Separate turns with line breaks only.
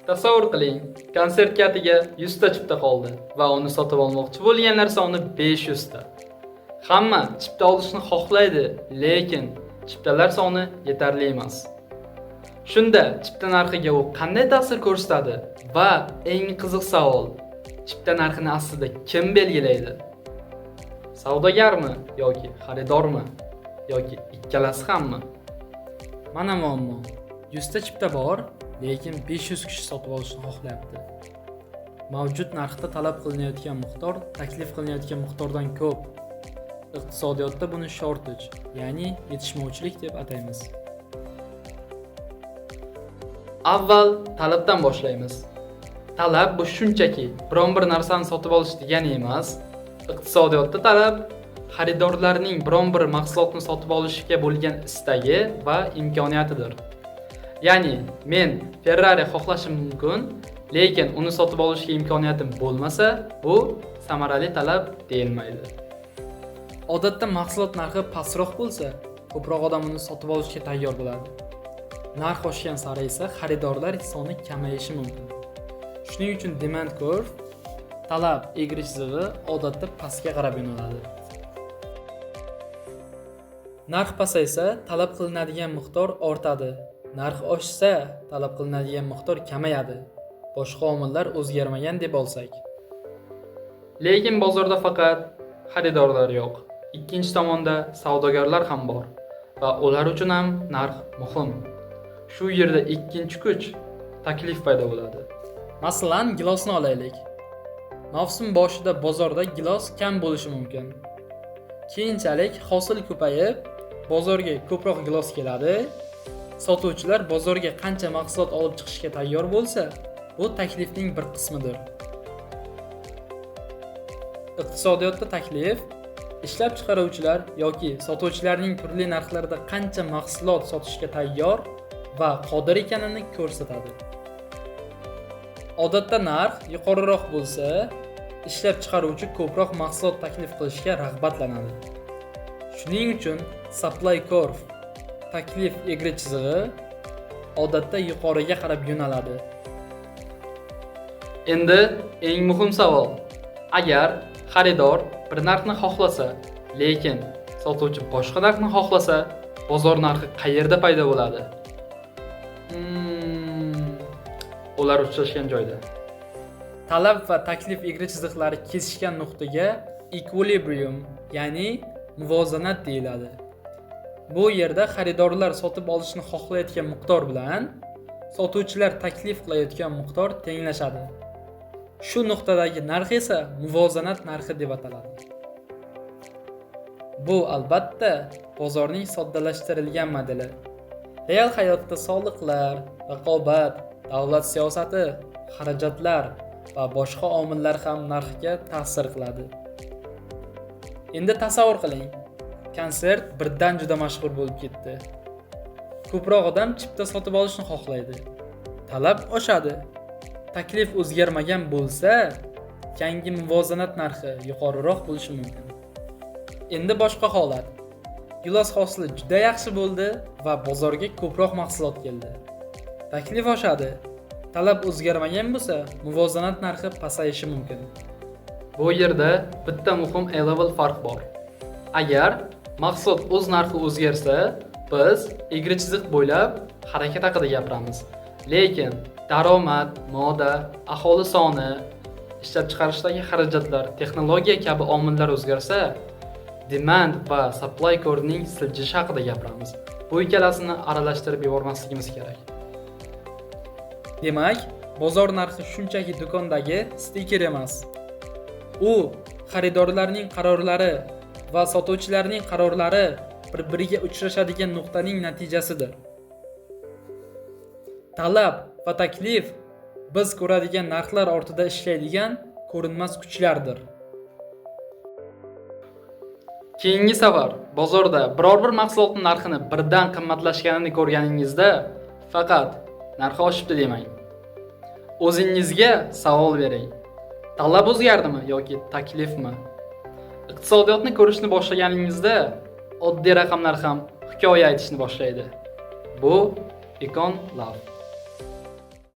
Tasavvur qiling, konsert katiga 100 ta chipta qoldi va uni sotib olmoqchi bo'lganlar soni 500 ta. Hamma chipta olishni xohlaydi, lekin chiptalar soni yetarli emas. Shunda chipta narxiga u qanday ta'sir ko'rsatadi va eng qiziq savol, chipta narxini aslida kim belgilaydi? Savdogarmi yoki xaridormi yoki ikkalasi hammi?
Mana muammo. 100 ta chipta bor, lekin 500 kishi sotib olishni xohlayapti. Mavjud narxda talab qilinayotgan miqdor taklif qilinayotgan miqdordan ko'p. Iqtisodiyotda buni shortage, ya'ni yetishmovchilik deb ataymiz.
Avval talabdan boshlaymiz. Talab bu shunchaki biron bir narsani sotib olish degani emas. Iqtisodiyotda talab xaridorlarning biron bir mahsulotni sotib olishga bo'lgan istagi va imkoniyatidir. Ya'ni men Ferrari xohlashim mumkin, lekin uni sotib olishga imkoniyatim bo'lmasa, bu samarali talab deyilmaydi.
Odatda mahsulot narxi pastroq bo'lsa, ko'proq odam uni sotib olishga tayyor bo'ladi. Narx oshgan sari esa xaridorlar soni kamayishi mumkin. Shuning uchun demand curve, talab egri chizig'i odatda pastga qarab yo'naladi. Narx pasaysa, talab qilinadigan miqdor ortadi. Narx oshsa, talab qilinadigan miqdor kamayadi. Boshqa omillar o'zgarmagan deb olsak.
Lekin bozorda faqat xaridorlar yo'q. Ikkinchi tomonda savdogarlar ham bor va ular uchun ham narx muhim. Shu yerda ikkinchi kuch taklif paydo bo'ladi.
Masalan, gilosni olaylik. Mavsum boshida bozorda gilos kam bo'lishi mumkin. Keyinchalik hosil ko'payib, bozorga ko'proq gilos keladi. Sotuvchilar bozorga qancha mahsulot olib chiqishga tayyor bo'lsa, bu taklifning bir qismidir. Iqtisodiyotda taklif ishlab chiqaruvchilar yoki sotuvchilarning turli narxlarda qancha mahsulot sotishga tayyor va qodir ekanini ko'rsatadi. Odatda narx yuqoriroq bo'lsa, ishlab chiqaruvchi ko'proq mahsulot taklif qilishga rag'batlanadi. Shuning uchun supply curve, taklif egri chizig'i odatda yuqoriga qarab yo'naladi.
Endi eng muhim savol. Agar xaridor bir narxni xohlasa, lekin sotuvchi boshqa narxni xohlasa, bozor narxi qayerda paydo bo'ladi? Ular uchrashgan joyda.
Talab va taklif egri chiziqlari kesishgan nuqtaga equilibrium, ya'ni muvozanat deyiladi. Bu yerda xaridorlar sotib olishni xohlayotgan miqdor bilan sotuvchilar taklif qilayotgan miqdor tenglashadi. Shu nuqtadagi narx esa muvozanat narxi deb ataladi. Bu albatta bozorning soddalashtirilgan modeli. Real hayotda soliqlar, raqobat, davlat siyosati, xarajatlar va boshqa omillar ham narxga ta'sir qiladi. Endi tasavvur qiling, konsert birdan juda mashhur bo'lib ketdi. Ko'proq odam chipta sotib olishni xohlaydi. Talab oshadi. Taklif o'zgarmagan bo'lsa, yangi muvozanat narxi yuqoriroq bo'lishi mumkin. Endi boshqa holat. Gilos hosili juda yaxshi bo'ldi va bozorga ko'proq mahsulot keldi. Taklif oshadi. Talab o'zgarmagan bo'lsa, muvozanat narxi pasayishi mumkin.
Bu yerda bitta muhim A-level farq bor. Agar mahsulot o'z narxi o'zgarsa, biz egri chiziq bo'ylab harakat haqida gapiramiz. Lekin daromad, moda, aholi soni, ishlab chiqarishdagi xarajatlar, texnologiya kabi omillar o'zgarsa, demand va supply curve'ning siljishi haqida gapiramiz. Bu ikkalasini aralashtirib yubormasligimiz kerak.
Demak, bozor narxi shunchaki do'kondagi stiker emas. U xaridorlarning qarorlari va sotuvchilarning qarorlari bir-biriga uchrashadigan nuqtaning natijasidir. Talab va taklif biz ko'radigan narxlar ortida ishlaydigan ko'rinmas kuchlardir.
Keyingi safar bozorda biror bir mahsulotning narxini birdan qimmatlashganini ko'rganingizda faqat narxi oshibdi demang. O'zingizga savol bering. Talab o'zgardimi yoki taklifmi? Iqtisodiyotni ko'rishni boshlaganingizda oddiy raqamlar ham hikoya aytishni boshlaydi. Bu Econ Love.